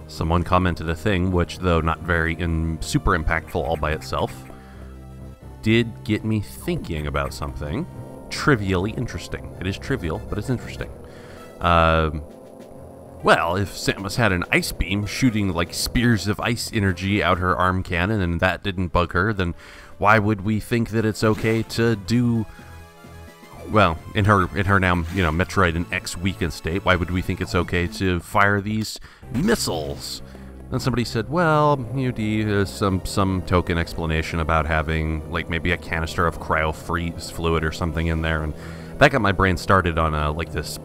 Someone commented a thing, which, though not very super impactful all by itself, did get me thinking about something trivially interesting. It is trivial, but it's interesting. Well, if Samus had an ice beam shooting like spears of ice energy out her arm cannon and that didn't bug her, then why would we think that it's okay to do... Well, in her now, Metroid and X weakened state, why would we think it's okay to fire these missiles? And somebody said, well, there's some token explanation about having, like, maybe a canister of cryo-freeze fluid or something in there, and that got my brain started on this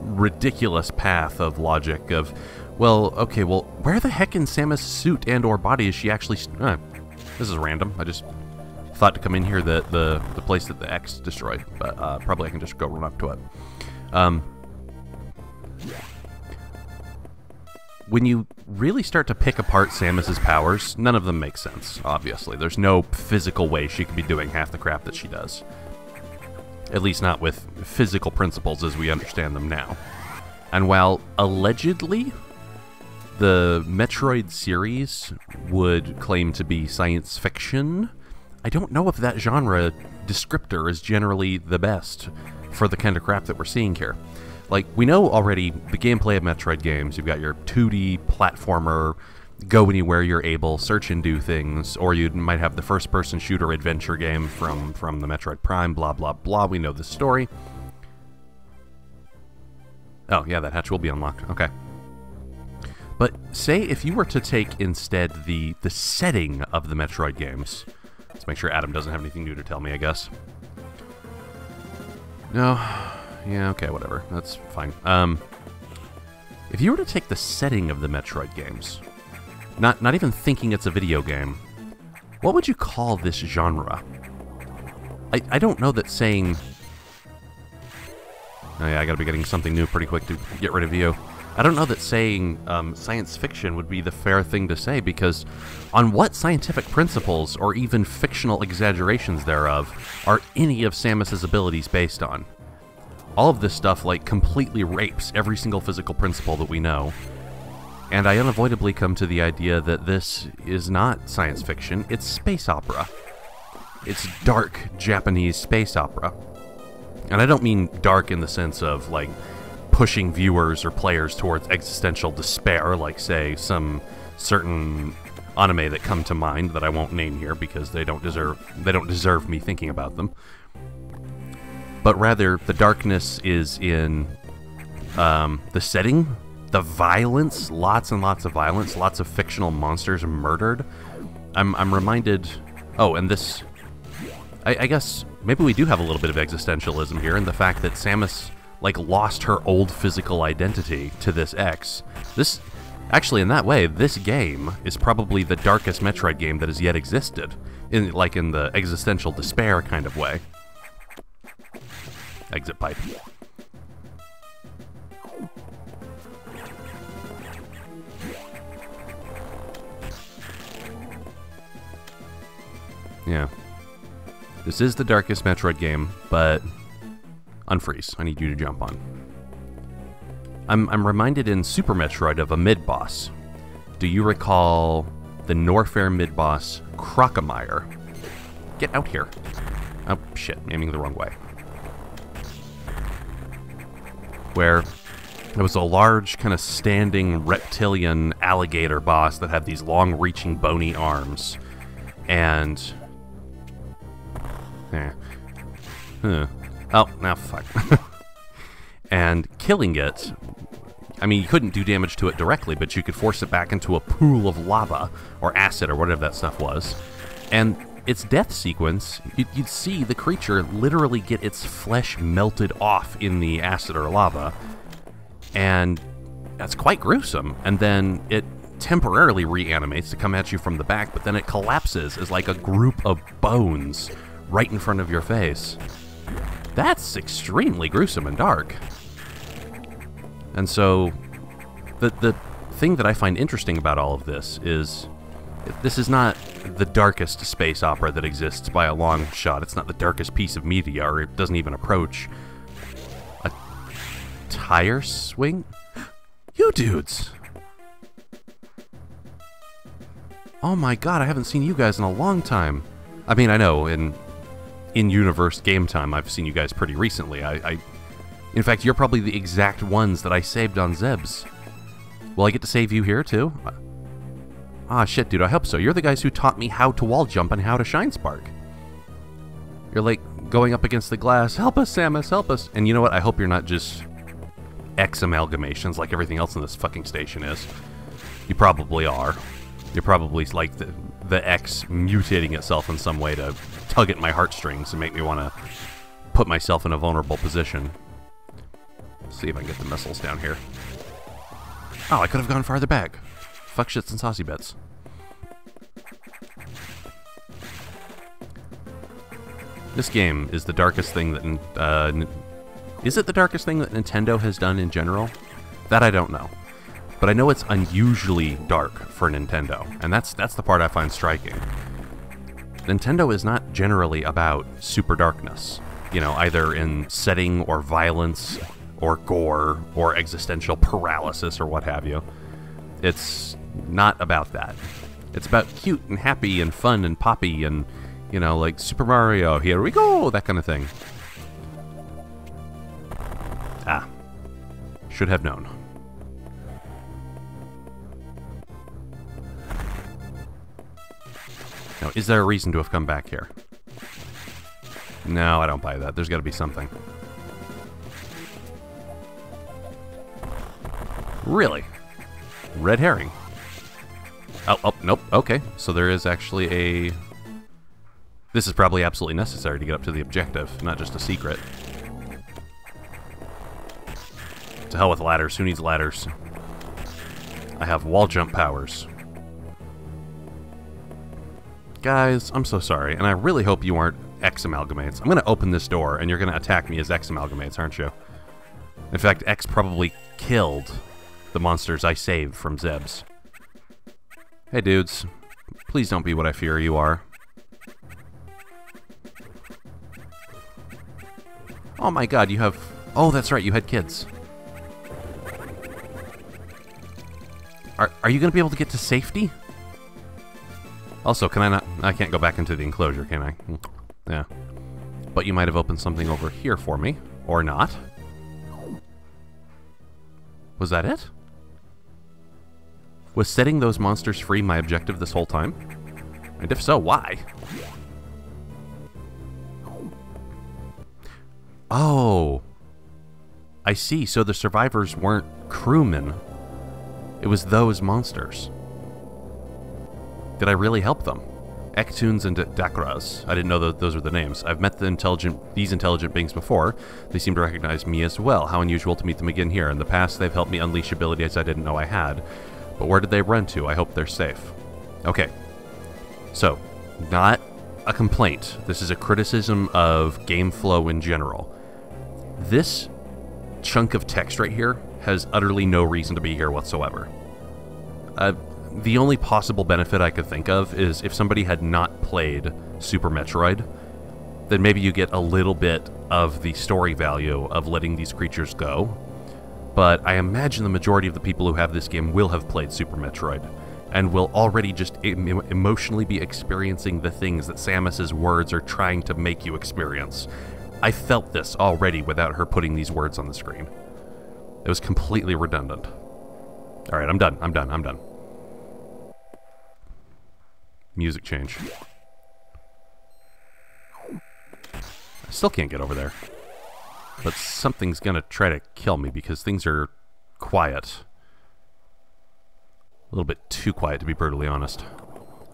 ridiculous path of logic of, well, okay, well, where the heck in Samus' suit and or body is she actually... this is random. I just thought to come in here the place that the X destroyed, but probably I can just go run up to it. When you really start to pick apart Samus's powers, none of them make sense, obviously. There's no physical way she could be doing half the crap that she does. At least not with physical principles as we understand them now. And while allegedly the Metroid series would claim to be science fiction, I don't know if that genre descriptor is generally the best for the kind of crap that we're seeing here. Like, we know already the gameplay of Metroid games. You've got your 2D platformer, go anywhere you're able, search and do things, or you might have the first-person shooter adventure game from the Metroid Prime, blah, blah, blah. We know the story. Oh, yeah, that hatch will be unlocked. Okay. But say if you were to take instead the setting of the Metroid games. Let's make sure Adam doesn't have anything new to tell me, I guess. No. Yeah, okay, whatever. That's fine. If you were to take the setting of the Metroid games, not even thinking it's a video game, what would you call this genre? I don't know that saying... Oh yeah, I gotta be getting something new pretty quick to get rid of you. I don't know that saying science fiction would be the fair thing to say, because on what scientific principles, or even fictional exaggerations thereof, are any of Samus's abilities based on? All of this stuff, like, completely rapes every single physical principle that we know. And I unavoidably come to the idea that this is not science fiction, it's space opera. It's dark Japanese space opera. And I don't mean dark in the sense of, like, pushing viewers or players towards existential despair, like, say, some certain anime that come to mind that I won't name here because they don't deserve me thinking about them. But rather, the darkness is in the setting, the violence, lots and lots of violence, lots of fictional monsters murdered. I'm reminded... Oh, and this... I guess maybe we do have a little bit of existentialism here in the fact that Samus, like, lost her old physical identity to this X. This... Actually, in that way, this game is probably the darkest Metroid game that has yet existed. In the existential despair kind of way. Exit pipe. Yeah. This is the darkest Metroid game, but unfreeze. I need you to jump on. I'm reminded in Super Metroid of a mid-boss. Do you recall the Norfair mid-boss, Crocomire? Get out here. Oh, shit. Aiming the wrong way. Where there was a large, kind of standing reptilian alligator boss that had these long-reaching bony arms. And... Oh, now fuck. And killing it... I mean, you couldn't do damage to it directly, but you could force it back into a pool of lava, or acid, or whatever that stuff was. And its death sequence, you'd see the creature literally get its flesh melted off in the acid or lava. And that's quite gruesome. And then it temporarily reanimates to come at you from the back, but then it collapses as like a group of bones right in front of your face. That's extremely gruesome and dark. And so, the thing that I find interesting about all of this is, this is not the darkest space opera that exists by a long shot. It's not the darkest piece of media, or it doesn't even approach a tire swing. You dudes! Oh my god, I haven't seen you guys in a long time. I mean, I know, in-universe game time, I've seen you guys pretty recently. In fact, you're probably the exact ones that I saved on Zebs. Will I get to save you here, too? Ah, shit, dude, I hope so. You're the guys who taught me how to wall jump and how to Shine Spark. You're like going up against the glass. Help us, Samus, help us. And you know what? I hope you're not just X amalgamations like everything else in this fucking station is. You probably are. You're probably like the X mutating itself in some way to tug at my heartstrings and make me want to put myself in a vulnerable position. Let's see if I can get the missiles down here. Oh, I could have gone farther back. Fuck shits and saucy bits. This game is the darkest thing that... is it the darkest thing that Nintendo has done in general? That I don't know. But I know it's unusually dark for Nintendo, and that's the part I find striking. Nintendo is not generally about super darkness, you know, either in setting or violence or gore or existential paralysis or what have you. It's not about that. It's about cute and happy and fun and poppy and, you know, like Super Mario, here we go, that kind of thing. Ah. Should have known. Now, is there a reason to have come back here? No, I don't buy that. There's got to be something. Really? Red herring. Oh, nope. Okay. So there is actually a... This is probably absolutely necessary to get up to the objective, not just a secret. To hell with ladders. Who needs ladders? I have wall jump powers. Guys, I'm so sorry, and I really hope you aren't X amalgamates. I'm going to open this door, and you're going to attack me as X amalgamates, aren't you? In fact, X probably killed the monsters I saved from Zebs. Hey, dudes. Please don't be what I fear you are. Oh my god, you have... Oh, that's right, you had kids. Are you going to be able to get to safety? Also, can I not... I can't go back into the enclosure, can I? Yeah. But you might have opened something over here for me. Or not. Was that it? Was setting those monsters free my objective this whole time? And if so, why? Oh. I see. So the survivors weren't crewmen. It was those monsters. Did I really help them? Ektuns and Dakras. I didn't know those were the names. I've met these intelligent beings before. They seem to recognize me as well. How unusual to meet them again here. In the past, they've helped me unleash abilities I didn't know I had. But where did they run to? I hope they're safe. Okay. So, not a complaint. This is a criticism of game flow in general. This chunk of text right here has utterly no reason to be here whatsoever. The only possible benefit I could think of is if somebody had not played Super Metroid, then maybe you get a little bit of the story value of letting these creatures go. But I imagine the majority of the people who have this game will have played Super Metroid, and will already just emotionally be experiencing the things that Samus's words are trying to make you experience. I felt this already without her putting these words on the screen. It was completely redundant. Alright, I'm done. Music change. I still can't get over there. But something's gonna try to kill me because things are quiet. A little bit too quiet, to be brutally honest.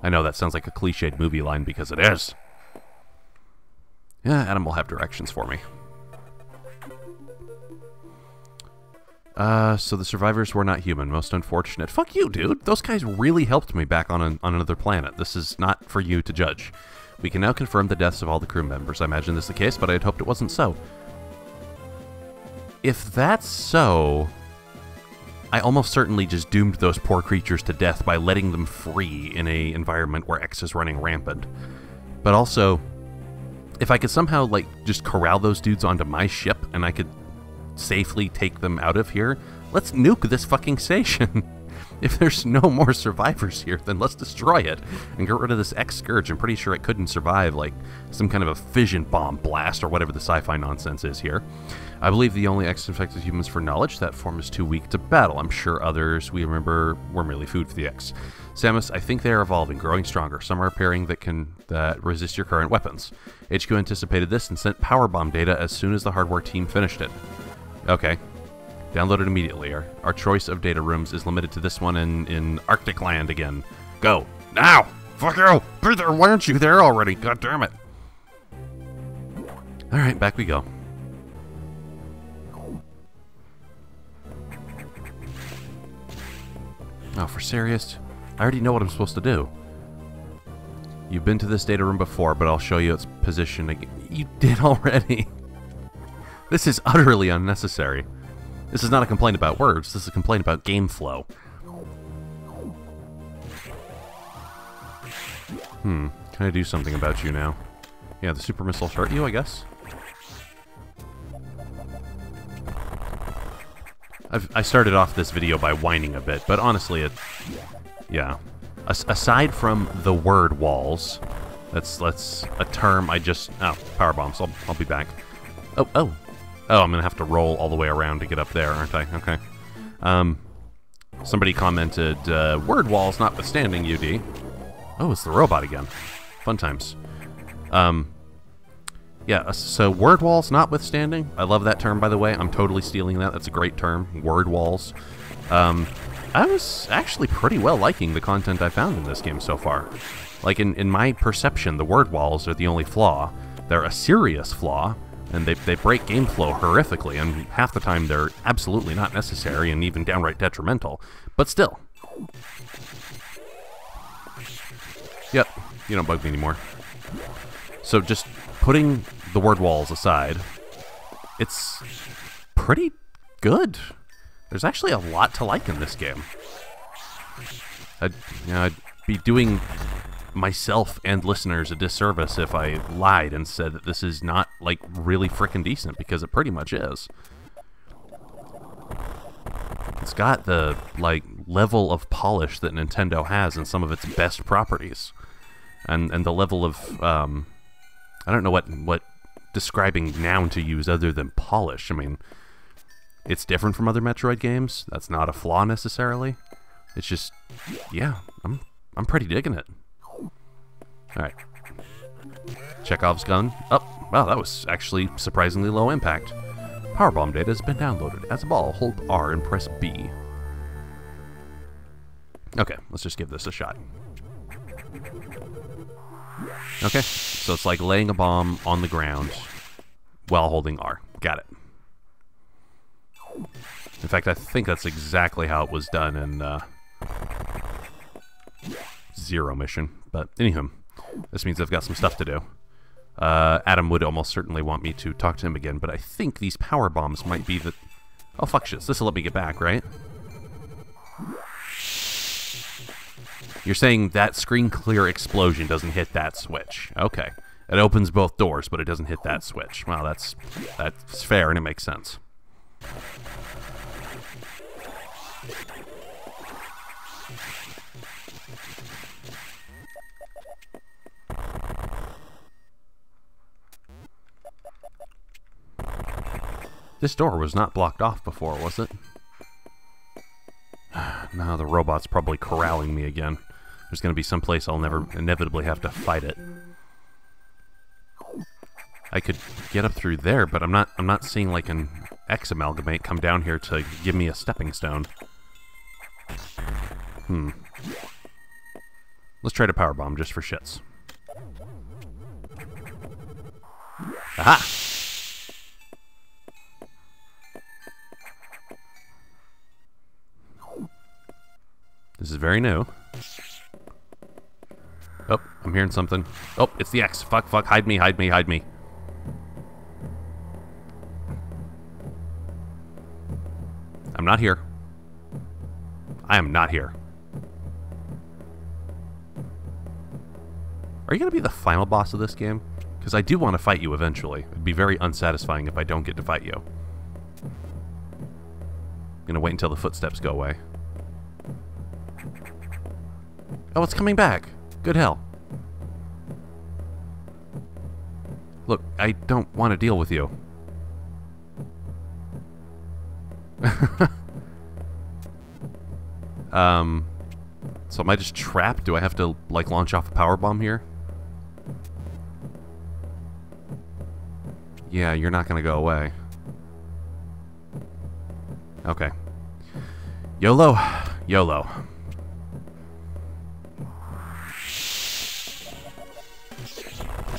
I know that sounds like a cliched movie line because it is. Yeah, Adam will have directions for me. So the survivors were not human. Most unfortunate. Fuck you, dude. Those guys really helped me back on another planet. This is not for you to judge. We can now confirm the deaths of all the crew members. I imagine this is the case, but I had hoped it wasn't so. If that's so, I almost certainly just doomed those poor creatures to death by letting them free in a environment where X is running rampant. But also, if I could somehow, like, just corral those dudes onto my ship and I could safely take them out of here, let's nuke this fucking station. If there's no more survivors here, then let's destroy it and get rid of this X-Scourge. I'm pretty sure it couldn't survive, like, some kind of a fission bomb blast or whatever the sci-fi nonsense is here. I believe the only X-infected humans for knowledge. That form is too weak to battle. I'm sure others we remember were merely food for the X. Samus, I think they are evolving, growing stronger. Some are appearing that resist your current weapons. HQ anticipated this and sent power bomb data as soon as the hardware team finished it. Okay. Download it immediately. Our choice of data rooms is limited to this one in Arctic land again. Go. Now! Fuck you! Peter, why aren't you there already? God damn it. Alright, back we go. Oh, for serious? I already know what I'm supposed to do. You've been to this data room before, but I'll show you its position again. You did already. This is utterly unnecessary. This is not a complaint about words, this is a complaint about game flow. Can I do something about you now? Yeah, the super missiles hurt you, I guess? I started off this video by whining a bit, but honestly, yeah. Aside from the word walls, that's a term I just... Oh, power bombs, I'll be back. Oh, I'm gonna have to roll all the way around to get up there, aren't I? Okay. Somebody commented, word walls notwithstanding, UD. Oh, it's the robot again. Fun times. Yeah, so word walls notwithstanding. I love that term, by the way. I'm totally stealing that. That's a great term. Word walls. I was actually pretty well liking the content I found in this game so far. Like, in my perception, the word walls are the only flaw. They're a serious flaw, and they break game flow horrifically, and half the time they're absolutely not necessary and even downright detrimental. But still. Yep, you don't bug me anymore. So just putting the word walls aside, it's pretty good. There's actually a lot to like in this game. I'd be doing myself and listeners a disservice if I lied and said that this is not, like, really frickin' decent, because it pretty much is. It's got the, like, level of polish that Nintendo has in some of its best properties. And the level of, I don't know what describing noun to use other than polish. I mean, it's different from other Metroid games. That's not a flaw necessarily. It's just, yeah, I'm pretty digging it. Alright. Chekhov's gun. Oh, wow, that was actually surprisingly low impact. Powerbomb data has been downloaded. As a ball, hold R and press B. Okay, let's just give this a shot. Okay, so it's like laying a bomb on the ground while holding R. Got it. In fact, I think that's exactly how it was done in Zero Mission. But anywho, this means I've got some stuff to do. Adam would almost certainly want me to talk to him again, but I think these power bombs might be the... Oh, fuck shit. This will let me get back, right? You're saying that screen clear explosion doesn't hit that switch. Okay. It opens both doors, but it doesn't hit that switch. Well, that's fair, and it makes sense. This door was not blocked off before, was it? Now the robot's probably corralling me again. There's going to be some place I'll never inevitably have to fight it. I could get up through there, but I'm not seeing like an X amalgamate come down here to give me a stepping stone. Let's try to powerbomb just for shits. Aha! This is very new. Oh, I'm hearing something. Oh, it's the X. Fuck, fuck, hide me, hide me, hide me. I'm not here. I am not here. Are you going to be the final boss of this game? Because I do want to fight you eventually. It'd be very unsatisfying if I don't get to fight you. I'm going to wait until the footsteps go away. Oh, it's coming back. Good hell. Look, I don't want to deal with you. So am I just trapped? Do I have to, like, launch off a power bomb here? Yeah, you're not gonna go away. Okay. YOLO. YOLO.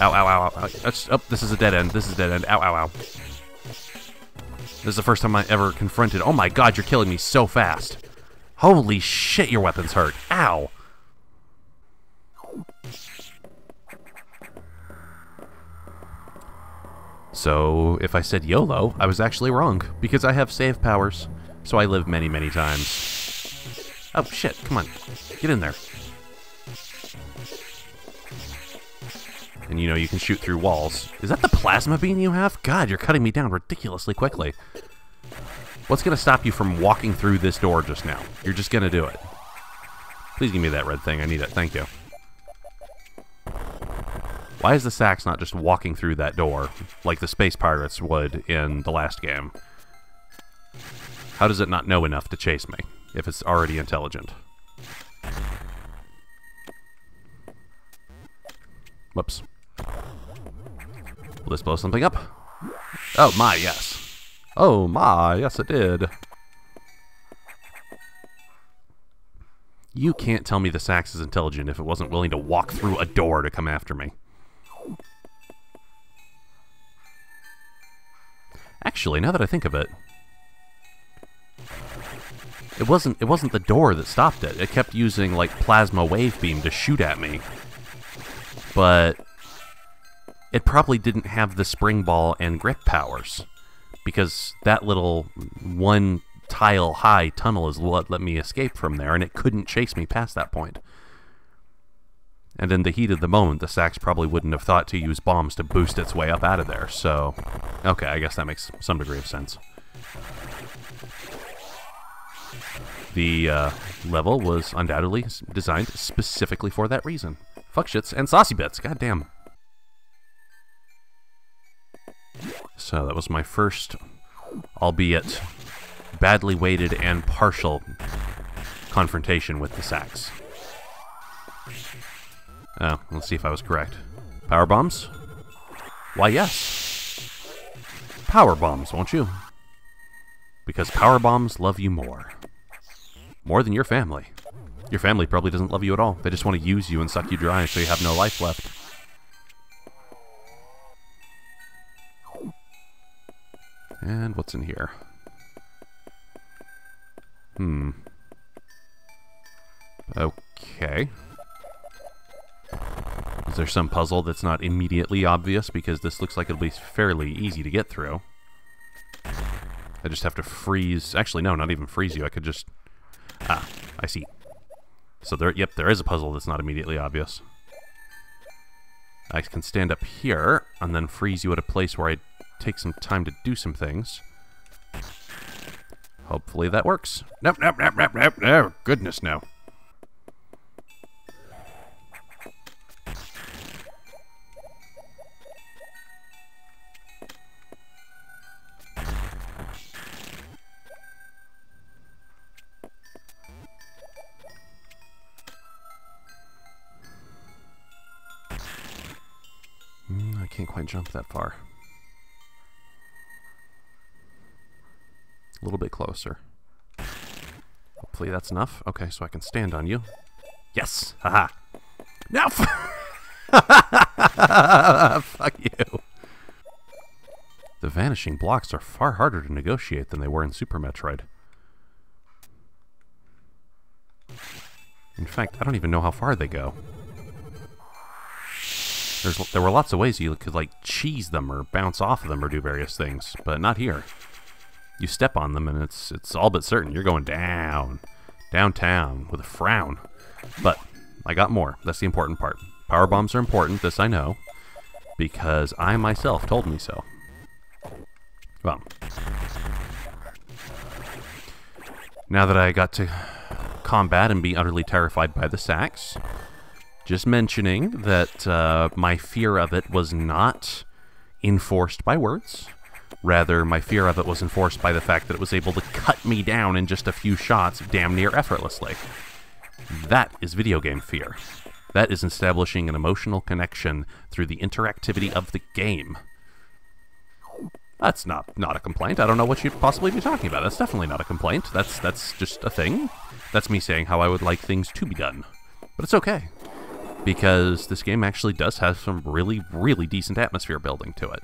Ow, ow, ow, ow. Oh, this is a dead end. This is a dead end. Ow, ow, ow. This is the first time I ever confronted... Oh my god, you're killing me so fast. Holy shit, your weapons hurt. Ow. So, if I said YOLO, I was actually wrong, because I have save powers, so I live many, many times. Oh, shit, come on. Get in there. And you know you can shoot through walls. Is that the plasma beam you have? God, you're cutting me down ridiculously quickly. What's going to stop you from walking through this door just now? You're just going to do it. Please give me that red thing. I need it. Thank you. Why is the Sax not just walking through that door like the space pirates would in the last game? How does it not know enough to chase me if it's already intelligent? Whoops. Will this blow something up? Oh my, yes. Oh my, yes it did. You can't tell me the Sax is intelligent if it wasn't willing to walk through a door to come after me. Actually, now that I think of it, it wasn't the door that stopped it. It kept using like plasma wave beam to shoot at me. But it probably didn't have the spring ball and grip powers, because that little one tile high tunnel is what let me escape from there, and it couldn't chase me past that point. And in the heat of the moment, the Sax probably wouldn't have thought to use bombs to boost its way up out of there, so... Okay, I guess that makes some degree of sense. The level was undoubtedly designed specifically for that reason. Fuck shits and saucy bits, goddamn. So that was my first, albeit badly weighted and partial, confrontation with the Sax. Oh, let's see if I was correct. Power bombs? Why, yes. Power bombs, won't you? Because power bombs love you more. More than your family. Your family probably doesn't love you at all. They just want to use you and suck you dry so you have no life left. And what's in here? Okay. Is there some puzzle that's not immediately obvious? Because this looks like it'll be fairly easy to get through. I just have to freeze... Actually, no, not even freeze you. I could just... Ah, I see. So there, yep, there is a puzzle that's not immediately obvious. I can stand up here and then freeze you at a place where I take some time to do some things. Hopefully that works. Nope, nope, nope, nope, nope. Oh, goodness, no. I can't quite jump that far. A little bit closer. Hopefully that's enough. Okay, so I can stand on you. Yes! Haha! No! Fuck you! The vanishing blocks are far harder to negotiate than they were in Super Metroid. In fact, I don't even know how far they go. There were lots of ways you could, like, cheese them or bounce off of them or do various things, but not here. You step on them and it's all but certain you're going down. Downtown with a frown. But I got more. That's the important part. Power bombs are important, this I know, because I myself told me so. Well, now that I got to combat and be utterly terrified by the sacks. Just mentioning that my fear of it was not enforced by words. Rather, my fear of it was enforced by the fact that it was able to cut me down in just a few shots damn near effortlessly. That is video game fear. That is establishing an emotional connection through the interactivity of the game. That's not a complaint. I don't know what you'd possibly be talking about. That's definitely not a complaint. That's just a thing. That's me saying how I would like things to be done. But it's okay. Because this game actually does have some really, really decent atmosphere building to it.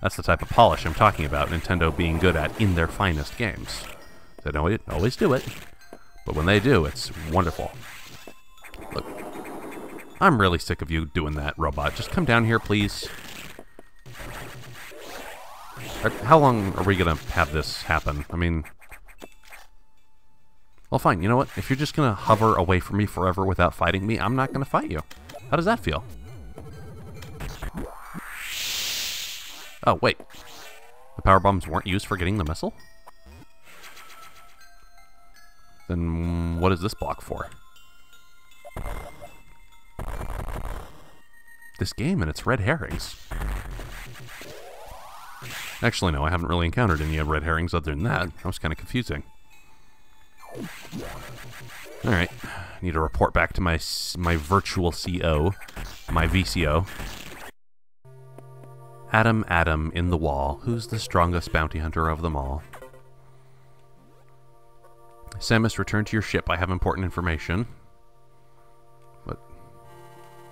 That's the type of polish I'm talking about Nintendo being good at in their finest games. They don't always do it, but when they do, it's wonderful. Look, I'm really sick of you doing that, robot. Just come down here, please. How long are we going to have this happen? I mean... Well, fine, you know what? If you're just going to hover away from me forever without fighting me, I'm not going to fight you. How does that feel? Oh, wait. The power bombs weren't used for getting the missile? Then what is this block for? This game and its red herrings. Actually, no, I haven't really encountered any red herrings other than that. That was kind of confusing. Alright, need to report back to my virtual CO, my VCO. Adam in the wall, who's the strongest bounty hunter of them all? Samus, return to your ship, I have important information. But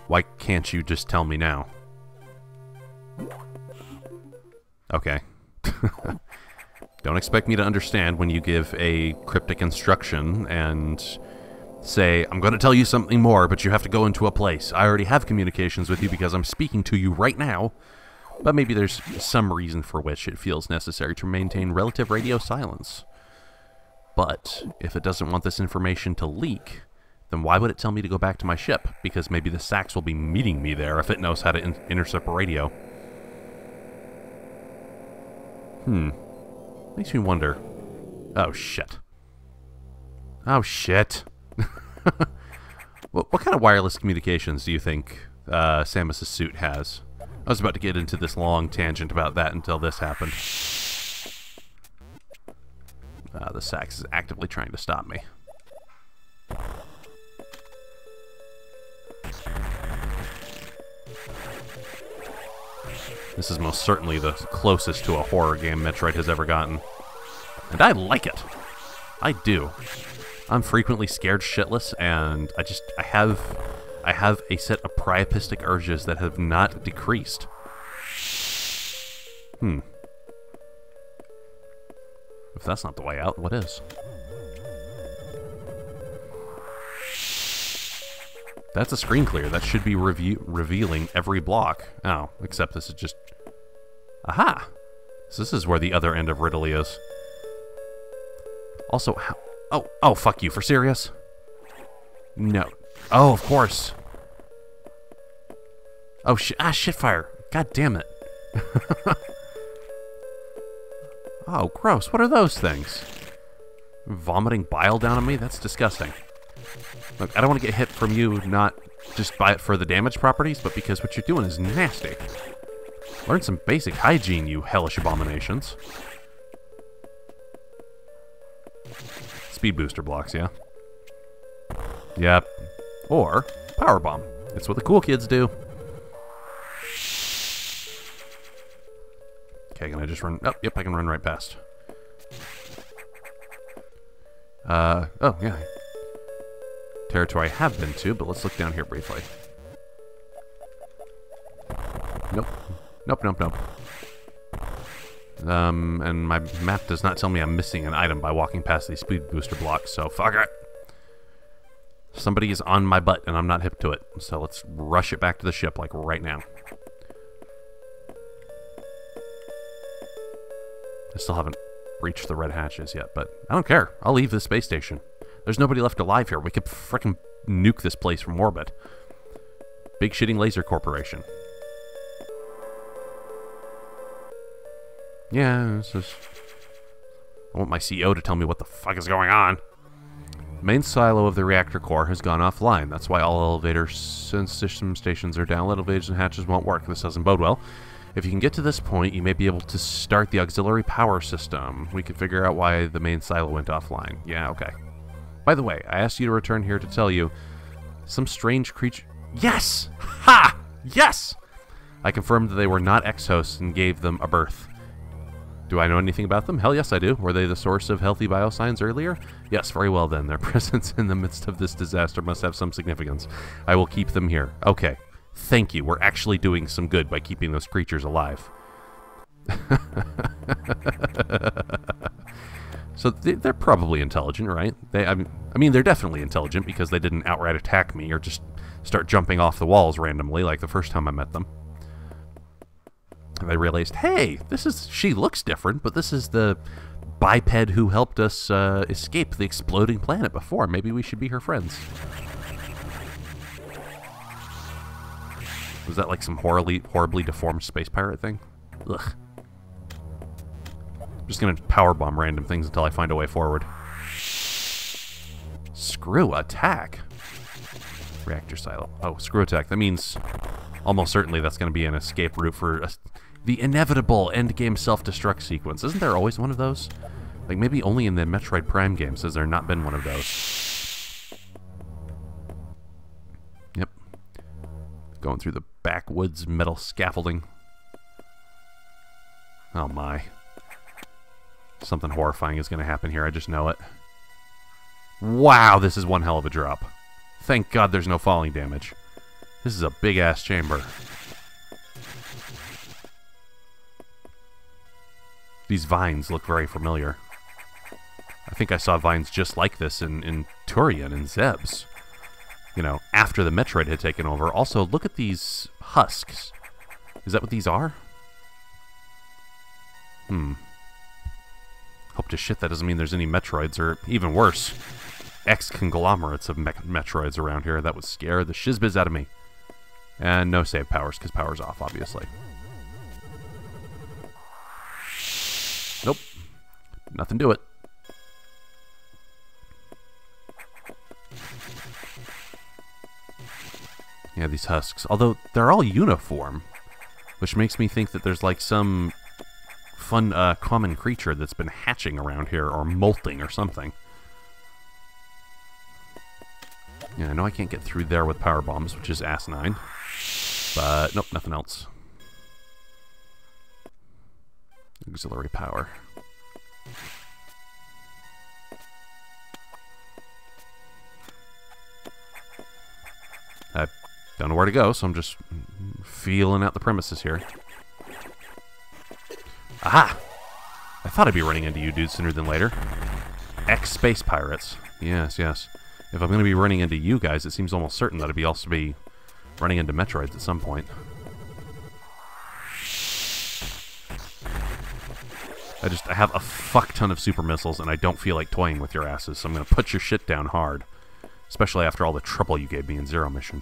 why can't you just tell me now? Okay. Don't expect me to understand when you give a cryptic instruction and say, I'm going to tell you something more, but you have to go into a place. I already have communications with you because I'm speaking to you right now, but maybe there's some reason for which it feels necessary to maintain relative radio silence. But if it doesn't want this information to leak, then why would it tell me to go back to my ship? Because maybe the Sax will be meeting me there if it knows how to intercept radio. Makes me wonder. Oh, shit. Oh, shit. What kind of wireless communications do you think Samus' suit has? I was about to get into this long tangent about that until this happened. The Sax is actively trying to stop me. This is most certainly the closest to a horror game Metroid has ever gotten. And I like it. I do. I'm frequently scared shitless, and I have a set of priapistic urges that have not decreased. If that's not the way out, what is? That's a screen clear. That should be revealing every block. Oh, except this is just... Aha! So this is where the other end of Ridley is. Also, how... Oh, fuck you. For serious? No. Oh, of course. Oh, shitfire. God damn it. Oh, gross. What are those things? Vomiting bile down on me? That's disgusting. Look, I don't want to get hit from you, not just for the damage properties, but because what you're doing is nasty. Learn some basic hygiene, you hellish abominations. Speed booster blocks, yeah? Yep. Or power bomb. It's what the cool kids do. Okay, can I just run? Oh, yep, I can run right past. Oh, yeah. Territory I have been to, but let's look down here briefly. Nope. Nope. And my map does not tell me I'm missing an item by walking past these speed booster blocks, so fuck it. Somebody is on my butt, and I'm not hip to it, so let's rush it back to the ship, like, right now. I still haven't reached the red hatches yet, but I don't care. I'll leave this space station. There's nobody left alive here. We could frickin' nuke this place from orbit. Big shitting laser corporation. Yeah, it's just... I want my CEO to tell me what the fuck is going on. Main silo of the reactor core has gone offline. That's why all elevators and system stations are down. Elevators and hatches won't work. This doesn't bode well. If you can get to this point, you may be able to start the auxiliary power system. We can figure out why the main silo went offline. Yeah, okay. By the way, I asked you to return here to tell you some strange creature... Yes! Ha! Yes! I confirmed that they were not X-hosts and gave them a birth. Do I know anything about them? Hell yes, I do. Were they the source of healthy biosigns earlier? Yes, very well then. Their presence in the midst of this disaster must have some significance. I will keep them here. Okay. Thank you. We're actually doing some good by keeping those creatures alive. So they're probably intelligent, right? I mean, they're definitely intelligent because they didn't outright attack me or just start jumping off the walls randomly like the first time I met them. And I realized, hey, she looks different, but this is the biped who helped us escape the exploding planet before. Maybe we should be her friends. Was that like some horribly deformed space pirate thing? Ugh. I'm just gonna powerbomb random things until I find a way forward. Screw attack. Reactor silo. Oh, screw attack. That means almost certainly that's gonna be an escape route for the inevitable endgame self-destruct sequence. Isn't there always one of those? Like maybe only in the Metroid Prime games has there not been one of those. Yep. Going through the backwoods metal scaffolding. Oh my. Something horrifying is going to happen here, I just know it. Wow, this is one hell of a drop. Thank God there's no falling damage. This is a big-ass chamber. These vines look very familiar. I think I saw vines just like this in Turian and Zeb's. You know, after the Metroid had taken over. Also, look at these husks. Is that what these are? Hope to shit that doesn't mean there's any Metroids, or even worse, X-conglomerates of Metroids around here. That would scare the shizbiz out of me. And no save powers, because power's off, obviously. Nope. Nothing to it. Yeah, these husks. Although, they're all uniform. Which makes me think that there's like some fun common creature that's been hatching around here, or molting or something. Yeah, I know I can't get through there with power bombs, which is asinine. But, nope, nothing else. Auxiliary power. I don't know where to go, so I'm just feeling out the premises here. Aha! I thought I'd be running into you dudes sooner than later. X-Space Pirates. Yes, yes. If I'm going to be running into you guys, it seems almost certain that I'd also be running into Metroids at some point. I have a fuck ton of super missiles, and I don't feel like toying with your asses, so I'm going to put your shit down hard. Especially after all the trouble you gave me in Zero Mission.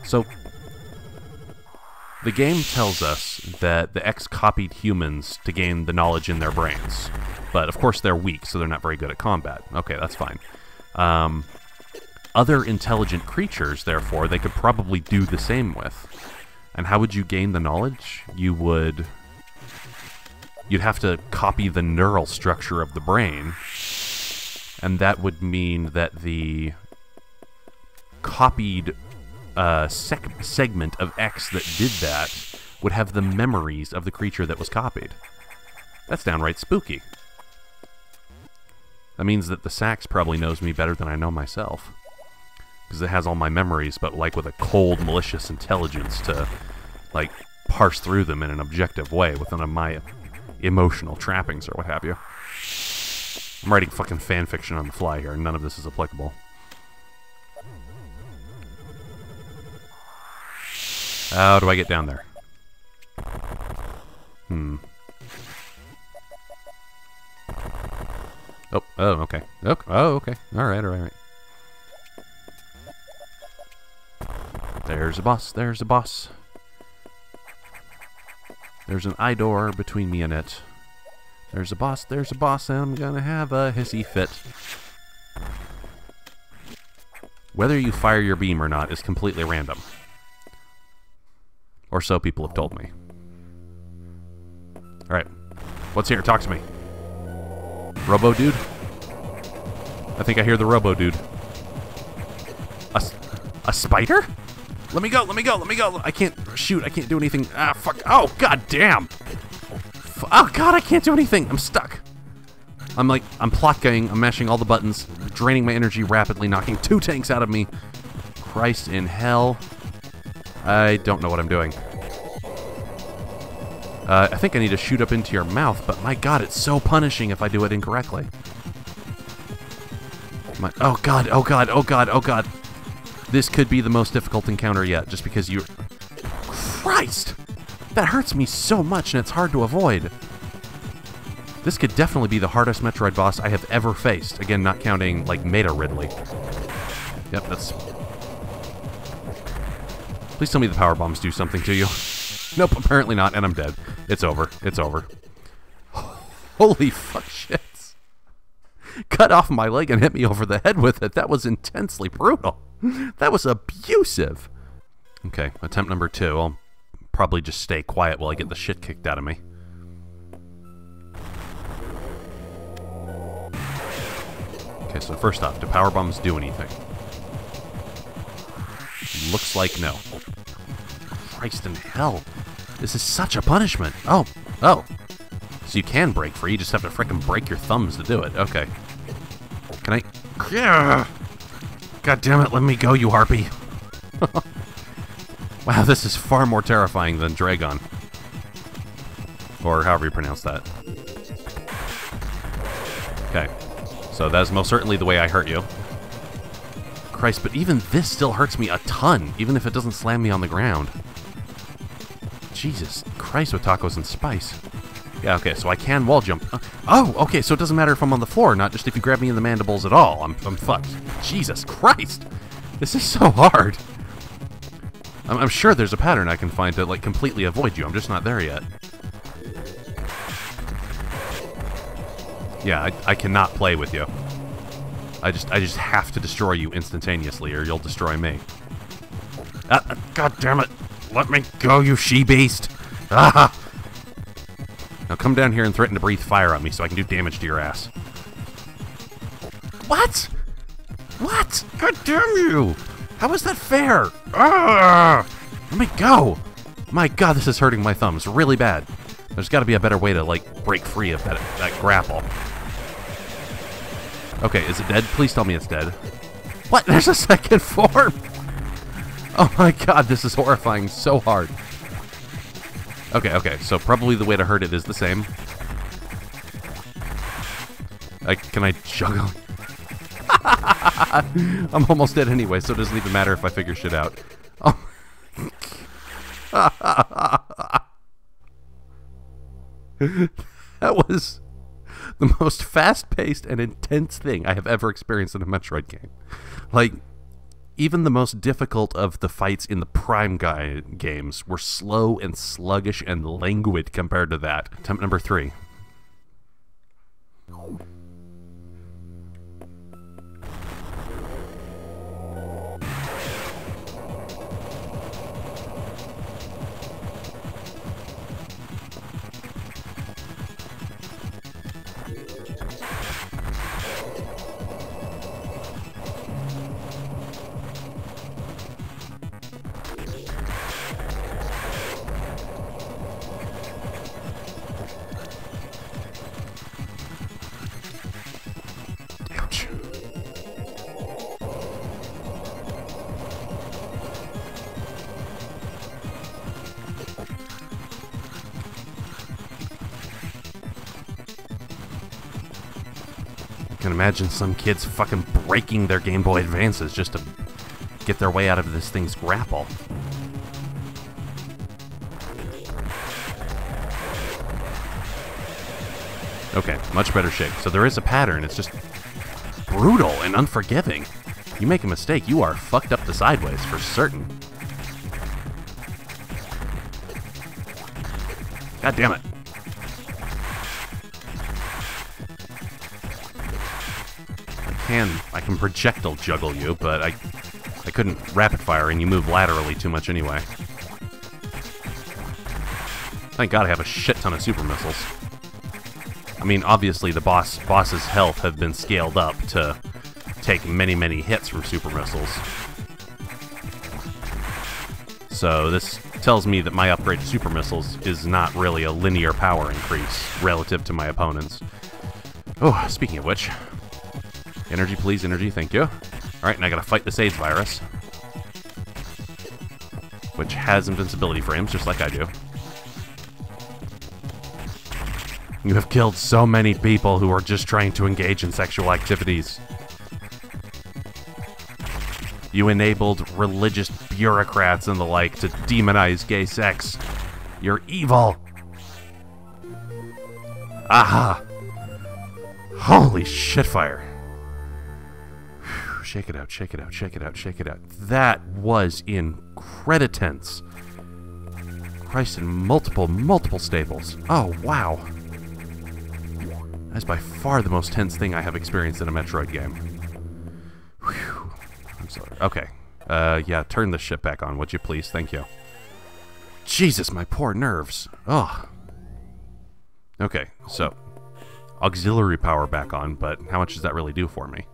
So, the game tells us that the X copied humans to gain the knowledge in their brains. But, of course, they're weak, so they're not very good at combat. Okay, that's fine. Other intelligent creatures, therefore, they could probably do the same with. And how would you gain the knowledge? You'd have to copy the neural structure of the brain. And that would mean that the copied segment of X that did that would have the memories of the creature that was copied. That's downright spooky. That means that the Sax probably knows me better than I know myself. Because it has all my memories, but like with a cold, malicious intelligence to, like, parse through them in an objective way with none of my emotional trappings or what have you. I'm writing fucking fanfiction on the fly here, and none of this is applicable. How do I get down there? Oh, okay. Oh, okay. Alright, alright. There's a boss, there's a boss. There's an eye door between me and it. There's a boss, and I'm gonna have a hissy fit. Whether you fire your beam or not is completely random. Or so people have told me. Alright. What's here? Talk to me. Robo dude? I think I hear the robo dude. A spider? Let me go, let me go, let me go. I can't shoot, I can't do anything. Ah, fuck. Oh, god damn. Oh god, I can't do anything. I'm stuck. I'm plot going, I'm mashing all the buttons, draining my energy rapidly, knocking 2 tanks out of me. Christ in hell. I don't know what I'm doing. I think I need to shoot up into your mouth, but my god, it's so punishing if I do it incorrectly. Oh god, oh god, oh god, oh god. This could be the most difficult encounter yet, just because you... Christ! That hurts me so much, and it's hard to avoid. This could definitely be the hardest Metroid boss I have ever faced. Again, not counting, like, Meta Ridley. Yep, that's... Please tell me the power bombs do something to you. Nope, apparently not, and I'm dead. It's over. It's over. Holy fuck shits. Cut off my leg and hit me over the head with it. That was intensely brutal. That was abusive. Okay, attempt number 2. I'll probably just stay quiet while I get the shit kicked out of me. Okay, so first off, do power bombs do anything? Looks like no. Christ in hell. This is such a punishment. Oh. So you can break free, you just have to frickin' break your thumbs to do it. Okay. Can I... Yeah. God damn it, let me go, you harpy. Wow, this is far more terrifying than Dragon. Or however you pronounce that. Okay. So that is most certainly the way I hurt you. Christ, but even this still hurts me a ton, even if it doesn't slam me on the ground. Jesus Christ with tacos and spice. Yeah, okay, so I can wall jump. Oh, okay, so it doesn't matter if I'm on the floor, not just if you grab me in the mandibles at all. I'm fucked. Jesus Christ! This is so hard. I'm sure there's a pattern I can find to, like, completely avoid you. I'm just not there yet. Yeah, I cannot play with you. I just have to destroy you instantaneously, or you'll destroy me. God damn it! Let me go, you she-beast! Ah! Now come down here and threaten to breathe fire on me so I can do damage to your ass. What? What? God damn you! How is that fair? Ah! Let me go! My god, this is hurting my thumbs really bad. There's got to be a better way to, like, break free of that grapple. Okay, is it dead? Please tell me it's dead. What? There's a second form! Oh my god, this is horrifying so hard. Okay, so probably the way to hurt it is the same. Can I juggle? I'm almost dead anyway, so it doesn't even matter if I figure shit out. Oh. That was the most fast-paced and intense thing I have ever experienced in a Metroid game. Like, even the most difficult of the fights in the Prime games were slow and sluggish and languid compared to that. Attempt number 3. I can imagine some kids fucking breaking their Game Boy Advances just to get their way out of this thing's grapple. Okay, much better shape. So there is a pattern, it's just brutal and unforgiving. You make a mistake, you are fucked up the sideways for certain. God damn it. I can projectile juggle you, but I couldn't rapid fire, and you move laterally too much anyway. Thank God I have a shit ton of super missiles. I mean, obviously the boss's health have been scaled up to take many, many hits from super missiles. So this tells me that my upgrade to super missiles is not really a linear power increase relative to my opponents. Oh, speaking of which, energy please, energy, thank you. Alright, and I gotta fight this AIDS virus, which has invincibility frames, just like I do. You have killed so many people who are just trying to engage in sexual activities. You enabled religious bureaucrats and the like to demonize gay sex. You're evil. Aha! Holy shitfire. Shake it out, shake it out, shake it out, shake it out. That was increditense. Christ, in multiple staples. Oh, wow. That's by far the most tense thing I have experienced in a Metroid game. Whew. I'm sorry. Okay. Yeah, turn this shit back on, would you please? Thank you. Jesus, my poor nerves. Oh. Okay, so auxiliary power back on, but how much does that really do for me?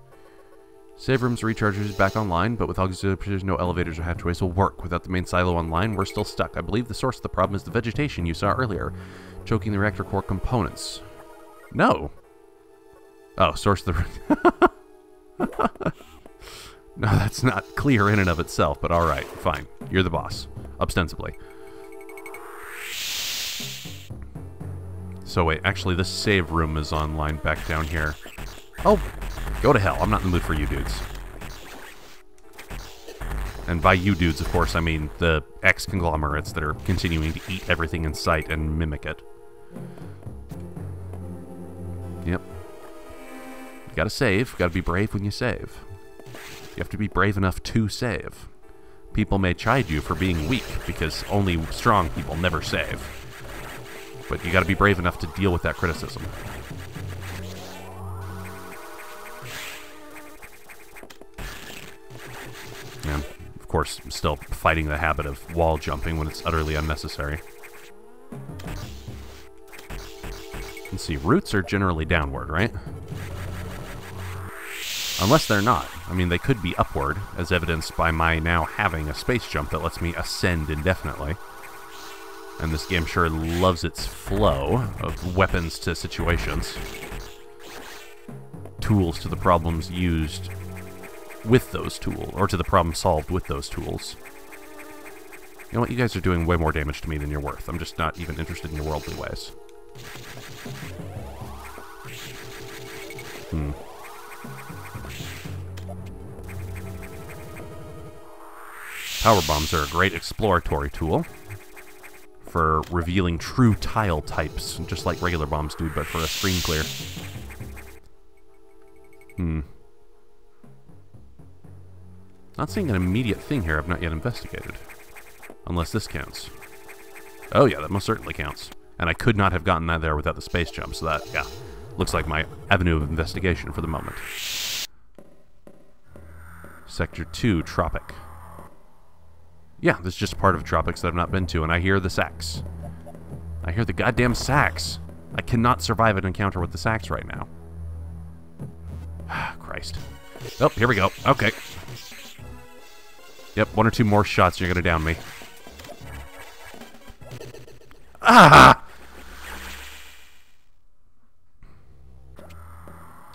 Save rooms rechargers back online, but with auxiliary no elevators or hatchways will work. Without the main silo online, we're still stuck. I believe the source of the problem is the vegetation you saw earlier, choking the reactor core components. No. Oh, source of the... No, that's not clear in and of itself, but alright, fine. You're the boss. Ostensibly. So wait, actually this save room is online back down here. Oh, go to hell. I'm not in the mood for you dudes. And by you dudes, of course, I mean the ex-conglomerates that are continuing to eat everything in sight and mimic it. Yep. You gotta save. You gotta be brave when you save. You have to be brave enough to save. People may chide you for being weak, because only strong people never save. But you gotta be brave enough to deal with that criticism. And, of course, I'm still fighting the habit of wall jumping when it's utterly unnecessary. Let's see, roots are generally downward, right? Unless they're not. I mean, they could be upward, as evidenced by my now having a space jump that lets me ascend indefinitely. And this game sure loves its flow of weapons to situations. Tools to the problems used with those tools, or to the problem solved with those tools. You know what, you guys are doing way more damage to me than you're worth. I'm just not even interested in your worldly ways. Power bombs are a great exploratory tool for revealing true tile types, just like regular bombs do, but for a screen clear. Not seeing an immediate thing here I've not yet investigated. Unless this counts. Oh yeah, that most certainly counts. And I could not have gotten that there without the space jump, so that, yeah, looks like my avenue of investigation for the moment. Sector 2, Tropic. Yeah, this is just part of Tropics that I've not been to, and I hear the sax. I hear the goddamn sax. I cannot survive an encounter with the sax right now. Christ. Oh, here we go. Okay. Yep, one or two more shots, you're gonna down me. Ah!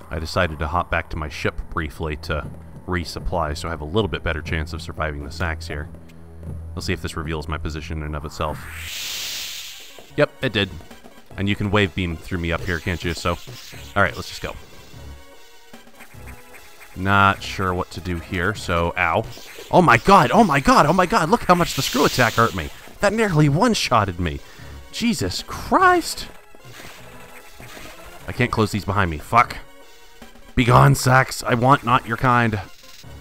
I decided to hop back to my ship briefly to resupply, so I have a little bit better chance of surviving the sax here. Let's see if this reveals my position in and of itself. Yep, it did. And you can wave beam through me up here, can't you? So, alright, let's just go. Not sure what to do here, so, ow. Oh my god, oh my god, oh my god, look how much the screw attack hurt me. That nearly one-shotted me. Jesus Christ. I can't close these behind me, fuck. Begone, Sax, I want not your kind.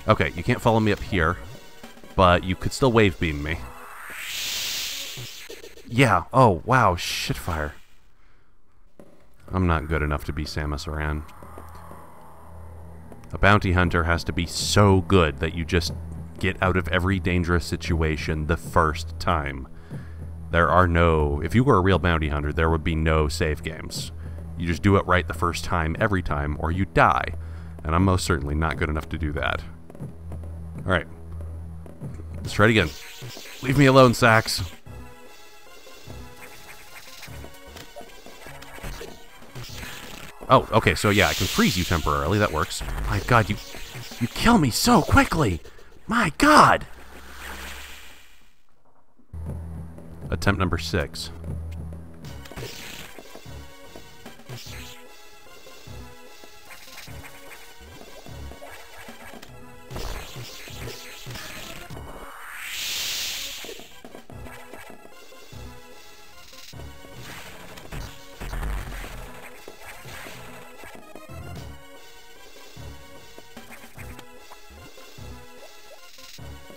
Okay, you can't follow me up here, but you could still wave beam me. Yeah, oh, wow, shitfire. I'm not good enough to be Samus Aran. A bounty hunter has to be so good that you just get out of every dangerous situation the first time. There are no... If you were a real bounty hunter, there would be no save games. You just do it right the first time, every time, or you die. And I'm most certainly not good enough to do that. Alright. Let's try it again. Leave me alone, Sax. Oh, okay, so yeah, I can freeze you temporarily. That works. My god, you kill me so quickly! My god! Attempt number 6.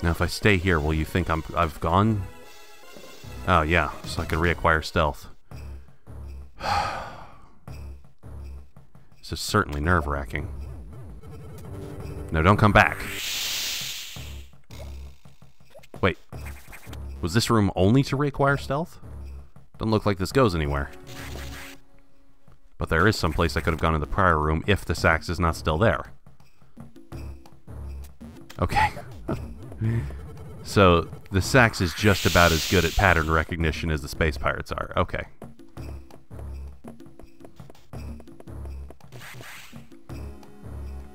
Now, if I stay here, will you think I've gone? Oh, yeah, so I can reacquire stealth. This is certainly nerve-wracking. No, don't come back. Wait. Was this room only to reacquire stealth? Doesn't look like this goes anywhere. But there is some place I could have gone in the prior room if the sax is not still there. Okay. So, the sax is just about as good at pattern recognition as the space pirates are. Okay.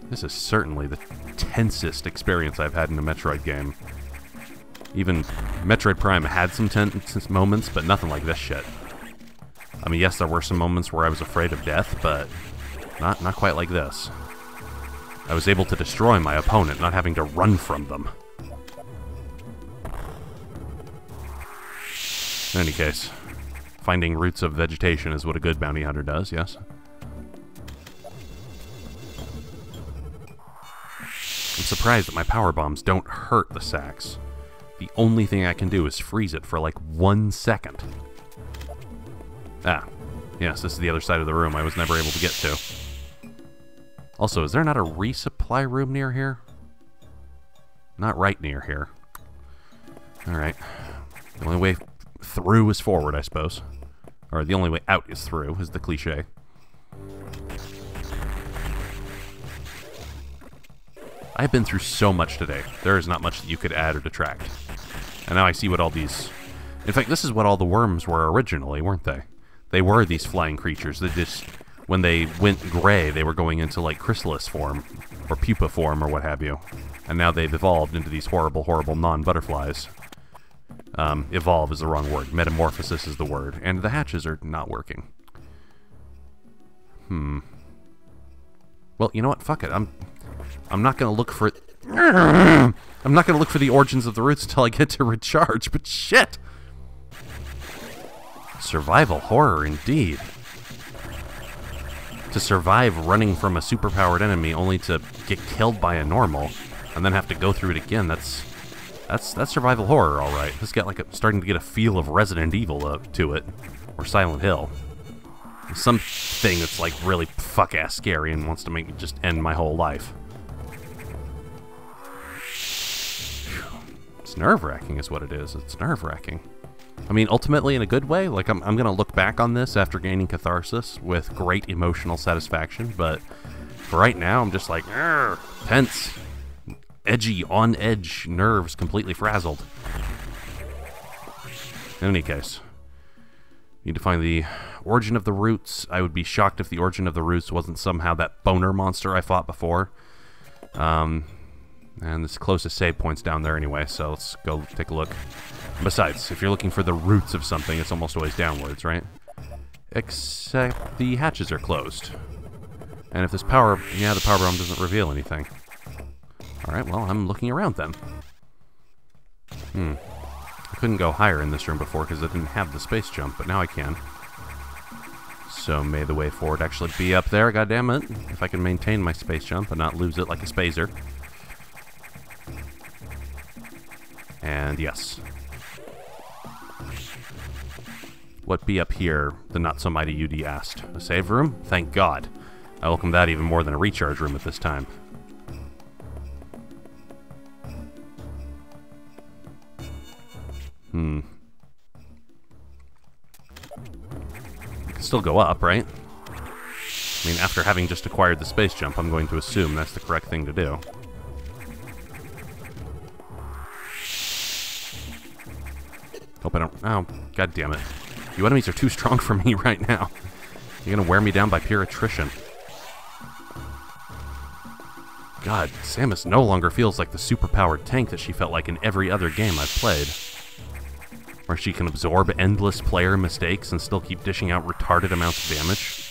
This is certainly the tensest experience I've had in a Metroid game. Even Metroid Prime had some tense moments, but nothing like this shit. I mean, yes, there were some moments where I was afraid of death, but not quite like this. I was able to destroy my opponent, not having to run from them. In any case, finding roots of vegetation is what a good bounty hunter does, yes? I'm surprised that my power bombs don't hurt the sax. The only thing I can do is freeze it for like 1 second. Ah, yes, this is the other side of the room I was never able to get to. Also, is there not a resupply room near here? Not right near here. Alright. The only way through is forward, I suppose. Or the only way out is through, is the cliche. I've been through so much today. There is not much that you could add or detract. And now I see what all these... In fact, this is what all the worms were originally, weren't they? They were these flying creatures. They just... When they went gray, they were going into, like, chrysalis form, or pupa form, or what have you. And now they've evolved into these horrible, horrible non-butterflies. Evolve is the wrong word. Metamorphosis is the word. And the hatches are not working. Well, you know what? Fuck it. I'm not gonna look for... I'm not gonna look for the origins of the roots until I get to recharge, but shit! Survival horror, indeed. To survive running from a superpowered enemy only to get killed by a normal, and then have to go through it again, that's survival horror, alright. This got like starting to get a feel of Resident Evil to it, or Silent Hill. Something that's like really fuck-ass scary and wants to make me just end my whole life. It's nerve-wracking is what it is. It's nerve-wracking. I mean, ultimately in a good way. Like, I'm going to look back on this after gaining catharsis with great emotional satisfaction, but for right now, I'm just like, tense, edgy, on edge, nerves completely frazzled. In any case, need to find the origin of the roots. I would be shocked if the origin of the roots wasn't somehow that boner monster I fought before. And this closest save point's down there anyway, so let's go take a look. Besides, if you're looking for the roots of something, it's almost always downwards, right? Except the hatches are closed. And if this power... Yeah, the power bomb doesn't reveal anything. Alright, well, I'm looking around then. I couldn't go higher in this room before because I didn't have the space jump, but now I can. So may the way forward actually be up there, goddammit. If I can maintain my space jump and not lose it like a spazer. And yes. What be up here? The not-so-mighty UD asked. A save room? Thank God. I welcome that even more than a recharge room at this time. still go up, right? I mean, after having just acquired the space jump, I'm going to assume that's the correct thing to do. Hope I don't... Oh, god damn it. You enemies are too strong for me right now. You're gonna wear me down by pure attrition. God, Samus no longer feels like the superpowered tank that she felt like in every other game I've played. Where she can absorb endless player mistakes and still keep dishing out retarded amounts of damage.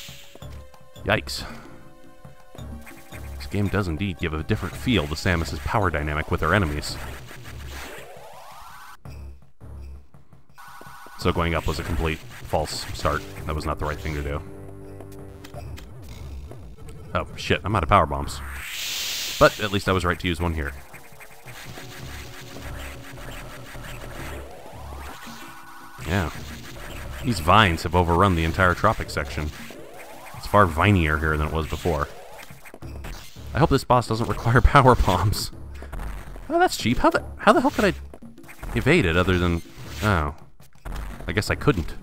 Yikes. This game does indeed give a different feel to Samus's power dynamic with her enemies. So going up was a complete false start. That was not the right thing to do. Oh, shit, I'm out of power bombs. But at least I was right to use one here. Yeah. These vines have overrun the entire tropic section. It's far vinier here than it was before. I hope this boss doesn't require power bombs. Oh, that's cheap. How the hell could I evade it other than... Oh. I guess I couldn't.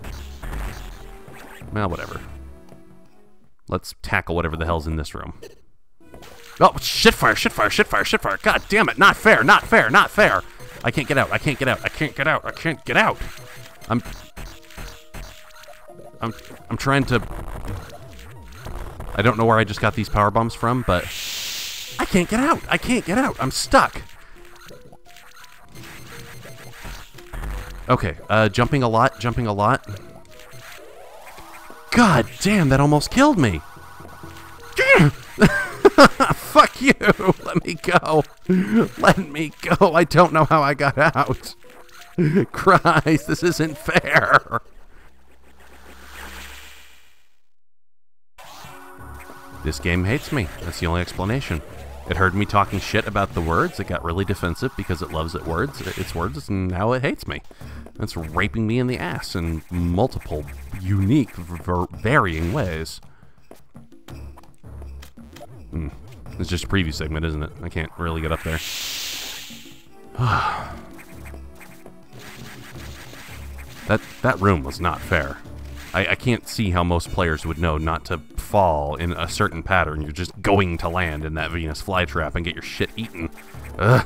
Well, whatever. Let's tackle whatever the hell's in this room. Oh, shitfire, shitfire, shitfire, shitfire. God damn it. Not fair, not fair, not fair. I can't get out. I can't get out. I can't get out. I can't get out. I'm trying to... I don't know where I just got these power bombs from, but... I can't get out. I can't get out. I'm stuck. Okay, jumping a lot, jumping a lot. God damn, that almost killed me. Fuck you. Let me go. Let me go. I don't know how I got out. Christ, this isn't fair. This game hates me. That's the only explanation. It heard me talking shit about the words. It got really defensive because it loves its words, and now it hates me. It's raping me in the ass in multiple, unique, varying ways. It's just a preview segment, isn't it? I can't really get up there. That room was not fair. I can't see how most players would know not to fall in a certain pattern. You're just going to land in that Venus flytrap and get your shit eaten. Ugh.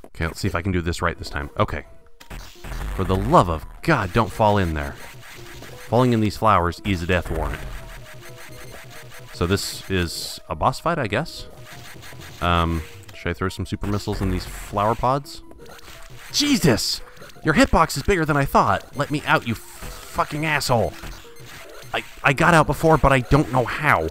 Okay, let's see if I can do this right this time. Okay. For the love of God, don't fall in there. Falling in these flowers is a death warrant. So this is a boss fight, I guess? Should I throw some super missiles in these flower pods? Jesus! Your hitbox is bigger than I thought. Let me out, you fucking asshole. I got out before, but I don't know how.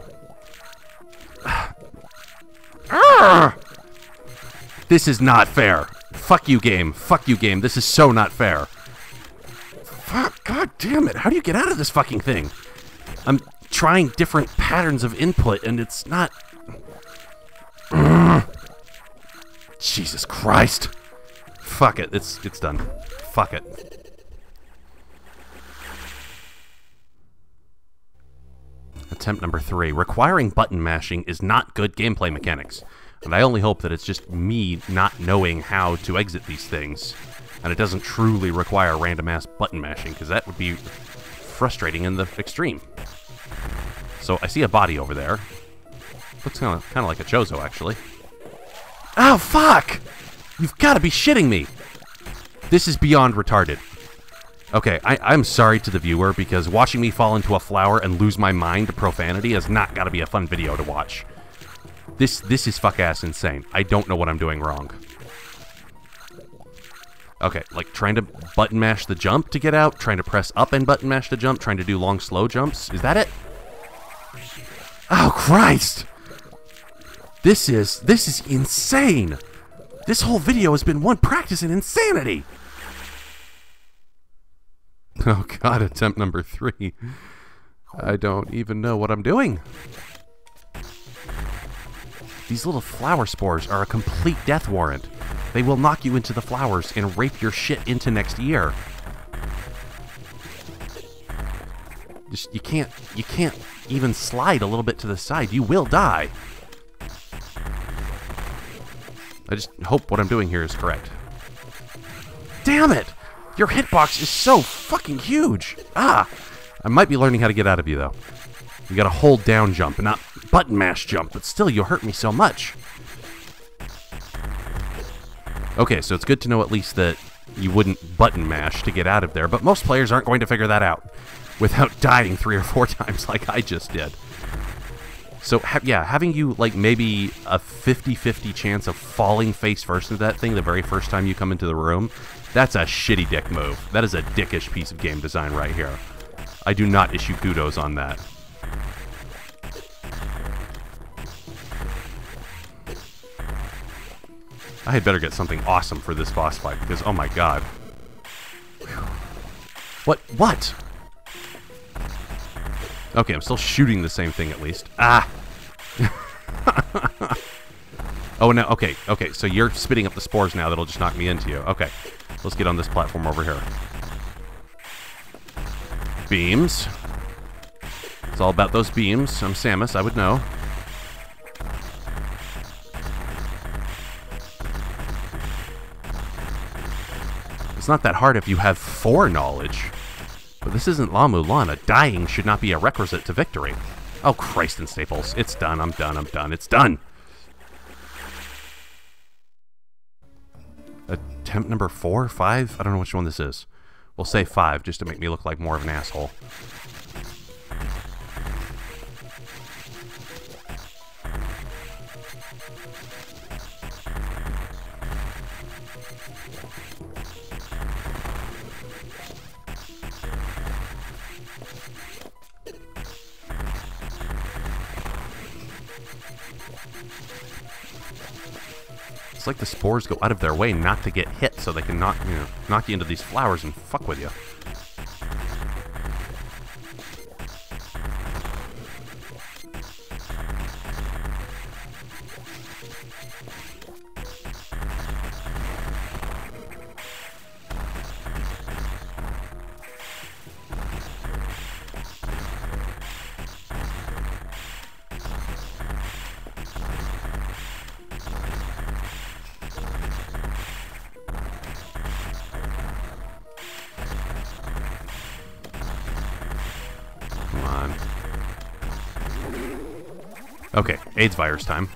This is not fair. Fuck you, game. Fuck you, game. This is so not fair. Fuck, god damn it. How do you get out of this fucking thing? I'm trying different patterns of input, and it's not... Jesus Christ. Fuck it. It's done. Fuck it. Attempt number 3. Requiring button mashing is not good gameplay mechanics. And I only hope that it's just me not knowing how to exit these things. And it doesn't truly require random-ass button mashing, because that would be frustrating in the extreme. So I see a body over there. Looks kind of like a Chozo, actually. Oh, fuck! You've got to be shitting me! This is beyond retarded. Okay, I'm sorry to the viewer, because watching me fall into a flower and lose my mind to profanity has not got to be a fun video to watch. This is fuck-ass insane. I don't know what I'm doing wrong. Okay, like trying to button mash the jump to get out, trying to press up and button mash the jump, trying to do long, slow jumps. Is that it? Oh, Christ! This is insane! This whole video has been one practice in insanity! Oh god, attempt number 3. I don't even know what I'm doing. These little flower spores are a complete death warrant. They will knock you into the flowers and rape your shit into next year. Just, you can't even slide a little bit to the side. You will die. I just hope what I'm doing here is correct. Damn it! Your hitbox is so fucking huge! Ah! I might be learning how to get out of you, though. You gotta hold down jump, and not button mash jump, but still, you hurt me so much. Okay, so it's good to know at least that you wouldn't button mash to get out of there, but most players aren't going to figure that out without dying 3 or 4 times like I just did. So, yeah, having you, like, maybe a 50-50 chance of falling face first into that thing the very first time you come into the room, that's a shitty dick move. That is a dickish piece of game design right here. I do not issue kudos on that. I had better get something awesome for this boss fight, because, oh my god. What? Okay, I'm still shooting the same thing at least. Ah! Oh, no, okay, so you're spitting up the spores now that'll just knock me into you. Okay, let's get on this platform over here. Beams. It's all about those beams. I'm Samus, I would know. It's not that hard if you have foreknowledge. But this isn't La Mulana. Dying should not be a requisite to victory. Oh, Christ and Staples. It's done, I'm done, it's done! Attempt number 4? 5? I don't know which one this is. We'll say 5, just to make me look like more of an asshole. It's like the spores go out of their way not to get hit, so they can knock you into these flowers and fuck with you. Okay, AIDS virus time.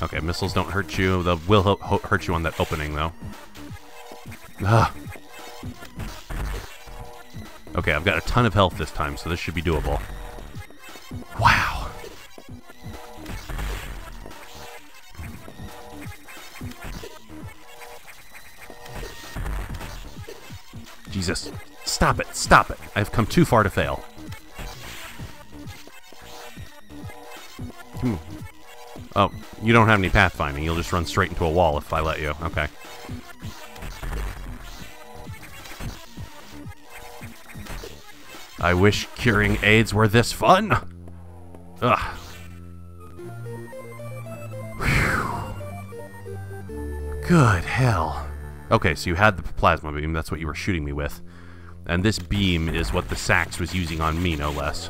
Okay, missiles don't hurt you. They will hurt you on that opening, though. Ugh. Okay, I've got a ton of health this time, so this should be doable. Wow. Jesus. Stop it, stop it. I've come too far to fail. Oh, you don't have any pathfinding. You'll just run straight into a wall if I let you. Okay. I wish curing AIDS were this fun. Ugh. Whew. Good hell. Okay, so you had the plasma beam. That's what you were shooting me with. And this beam is what the Sax was using on me, no less.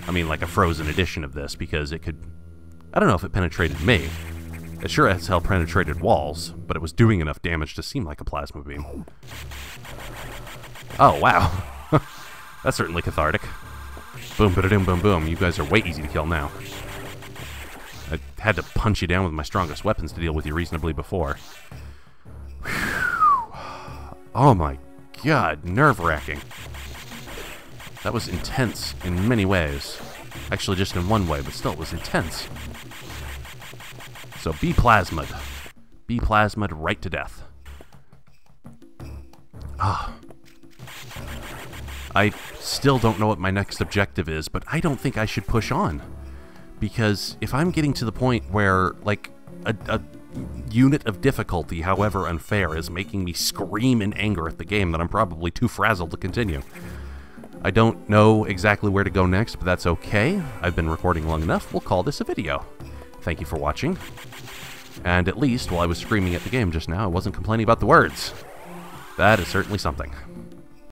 I mean, like a frozen edition of this, because it could... I don't know if it penetrated me. It sure as hell penetrated walls, but it was doing enough damage to seem like a plasma beam. Oh, wow. That's certainly cathartic. Boom, ba-da-doom, boom, boom. You guys are way easy to kill now. I had to punch you down with my strongest weapons to deal with you reasonably before. Oh my god, nerve-wracking. That was intense in many ways. Actually, just in one way, but still, it was intense. So, be plasmid. Be plasmid right to death. Ah. I still don't know what my next objective is, but I don't think I should push on. Because if I'm getting to the point where, like, a unit of difficulty, however unfair, is making me scream in anger at the game, then I'm probably too frazzled to continue. I don't know exactly where to go next, but that's okay. I've been recording long enough. We'll call this a video. Thank you for watching. And at least, while I was screaming at the game just now, I wasn't complaining about the words. That is certainly something.